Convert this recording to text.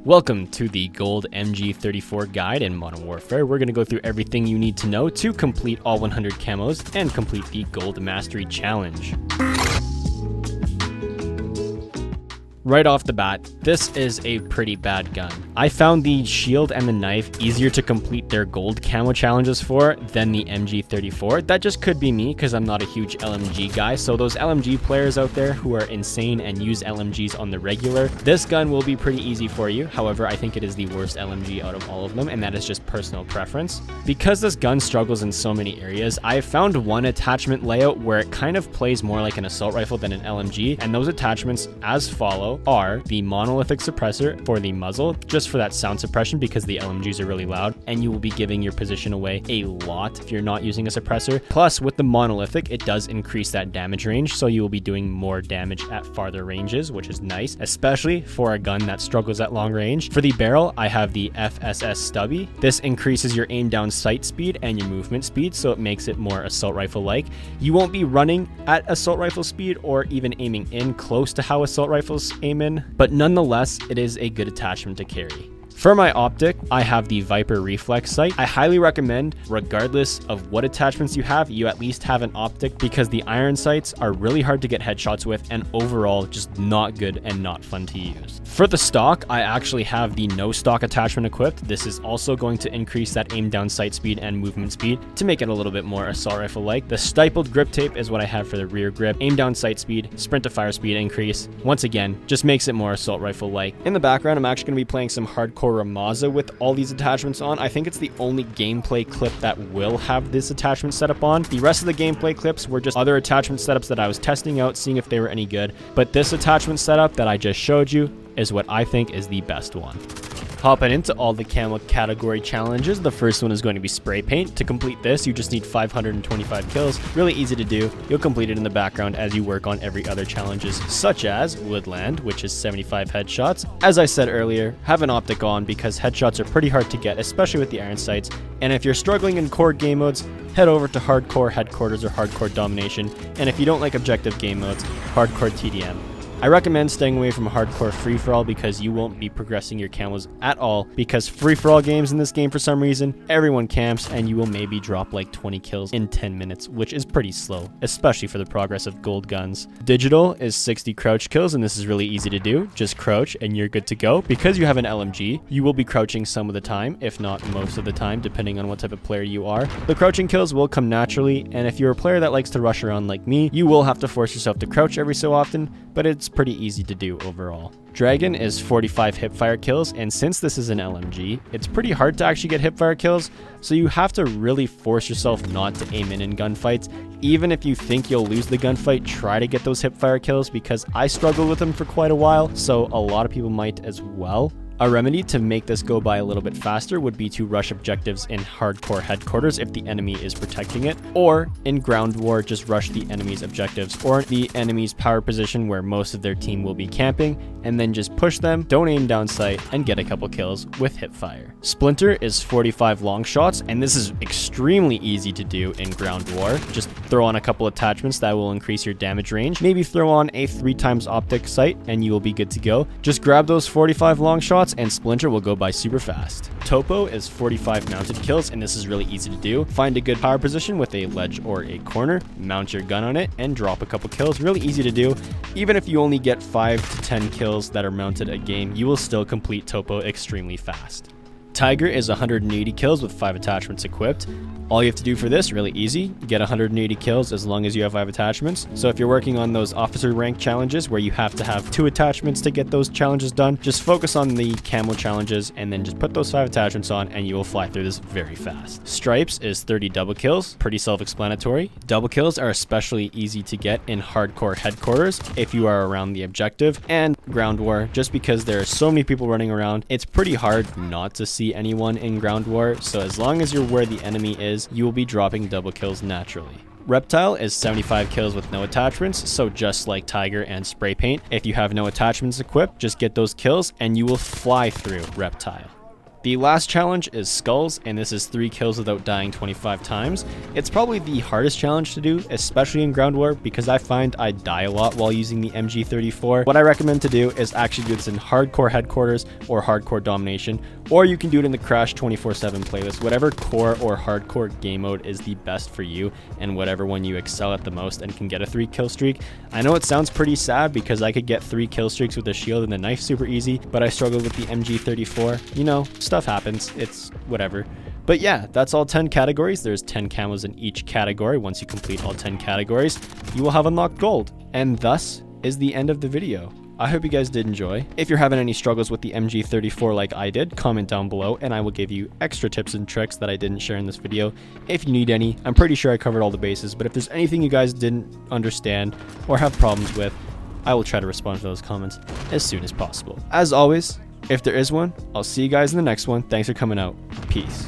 Welcome to the Gold MG34 Guide in Modern Warfare. We're going to go through everything you need to know to complete all 100 camos and complete the Gold Mastery Challenge. Right off the bat, this is a pretty bad gun. I found the shield and the knife easier to complete their gold camo challenges for than the MG34. That just could be me because I'm not a huge LMG guy. So those LMG players out there who are insane and use LMGs on the regular, this gun will be pretty easy for you. However, I think it is the worst LMG out of all of them, and that is just personal preference. Because this gun struggles in so many areas, I found one attachment layout where it kind of plays more like an assault rifle than an LMG, and those attachments as follow are the monolithic suppressor for the muzzle, just for that sound suppression because the LMGs are really loud and you will be giving your position away a lot if you're not using a suppressor. Plus, with the monolithic, it does increase that damage range, so you will be doing more damage at farther ranges, which is nice, especially for a gun that struggles at long range. For the barrel, I have the FSS Stubby. This increases your aim down sight speed and your movement speed, so it makes it more assault rifle-like. You won't be running at assault rifle speed or even aiming in close to how assault rifles aim in, but nonetheless, it is a good attachment to carry. For my optic, I have the Viper Reflex sight. I highly recommend, regardless of what attachments you have, you at least have an optic because the iron sights are really hard to get headshots with and overall just not good and not fun to use. For the stock, I actually have the no stock attachment equipped. This is also going to increase that aim down sight speed and movement speed to make it a little bit more assault rifle like. The stippled grip tape is what I have for the rear grip. Aim down sight speed, sprint to fire speed increase. Once again, just makes it more assault rifle like. In the background, I'm actually going to be playing some hardcore Ramaza with all these attachments on. I think it's the only gameplay clip that will have this attachment setup on. The rest of the gameplay clips were just other attachment setups that I was testing out, seeing if they were any good. But this attachment setup that I just showed you is what I think is the best one. Hopping into all the camo category challenges, the first one is going to be spray paint. To complete this, you just need 525 kills. Really easy to do. You'll complete it in the background as you work on every other challenges, such as Woodland, which is 75 headshots. As I said earlier, have an optic on because headshots are pretty hard to get, especially with the iron sights. And if you're struggling in core game modes, head over to Hardcore Headquarters or Hardcore Domination. And if you don't like objective game modes, Hardcore TDM. I recommend staying away from hardcore free-for-all because you won't be progressing your camos at all, because free-for-all games in this game, for some reason, everyone camps and you will maybe drop like 20 kills in 10 minutes, which is pretty slow, especially for the progress of gold guns. Digital is 60 crouch kills, and this is really easy to do. Just crouch and you're good to go. Because you have an LMG, you will be crouching some of the time, if not most of the time, depending on what type of player you are. The crouching kills will come naturally, and if you're a player that likes to rush around like me, you will have to force yourself to crouch every so often, but it's pretty easy to do overall. Dragon is 45 hipfire kills, and since this is an LMG, it's pretty hard to actually get hipfire kills, so you have to really force yourself not to aim in gunfights. Even if you think you'll lose the gunfight, try to get those hipfire kills because I struggled with them for quite a while, so a lot of people might as well. A remedy to make this go by a little bit faster would be to rush objectives in hardcore headquarters if the enemy is protecting it, or in ground war just rush the enemy's objectives or the enemy's power position where most of their team will be camping, and then just push them, don't aim down sight, and get a couple kills with Hipfire. Splinter is 45 long shots, and this is extremely easy to do in ground war. Just throw on a couple attachments that will increase your damage range. Maybe throw on a 3x optic sight and you will be good to go. Just grab those 45 long shots and Splinter will go by super fast. Topo is 45 mounted kills, and this is really easy to do. Find a good power position with a ledge or a corner, mount your gun on it, and drop a couple kills. Really easy to do. Even if you only get 5 to 10 kills that are mounted a game, you will still complete Topo extremely fast. Tiger is 180 kills with 5 attachments equipped. All you have to do for this, really easy, get 180 kills as long as you have 5 attachments. So if you're working on those officer rank challenges where you have to have 2 attachments to get those challenges done, just focus on the camo challenges and then just put those 5 attachments on and you will fly through this very fast. Stripes is 30 double kills, pretty self-explanatory. Double kills are especially easy to get in hardcore headquarters if you are around the objective, and ground war, just because there are so many people running around, it's pretty hard not to see anyone in ground war, so as long as you're where the enemy is, you will be dropping double kills naturally. Reptile is 75 kills with no attachments, so just like Tiger and Spray Paint, if you have no attachments equipped, just get those kills and you will fly through Reptile. The last challenge is skulls, and this is 3 kills without dying 25 times. It's probably the hardest challenge to do, especially in ground war, because I find I die a lot while using the MG34. What I recommend to do is actually do this in hardcore headquarters or hardcore domination, or you can do it in the Crash 24/7 playlist. Whatever core or hardcore game mode is the best for you, and whatever one you excel at the most and can get a 3 kill streak. I know it sounds pretty sad because I could get 3 kill streaks with a shield and the knife super easy, but I struggled with the MG34. You know, stuff happens, it's whatever. But yeah, that's all 10 categories. There's 10 camos in each category. Once you complete all 10 categories, you will have unlocked gold. And thus is the end of the video. I hope you guys did enjoy. If you're having any struggles with the MG34 like I did, comment down below and I will give you extra tips and tricks that I didn't share in this video. If you need any, I'm pretty sure I covered all the bases, but if there's anything you guys didn't understand or have problems with, I will try to respond to those comments as soon as possible. As always, if there is one, I'll see you guys in the next one. Thanks for coming out. Peace.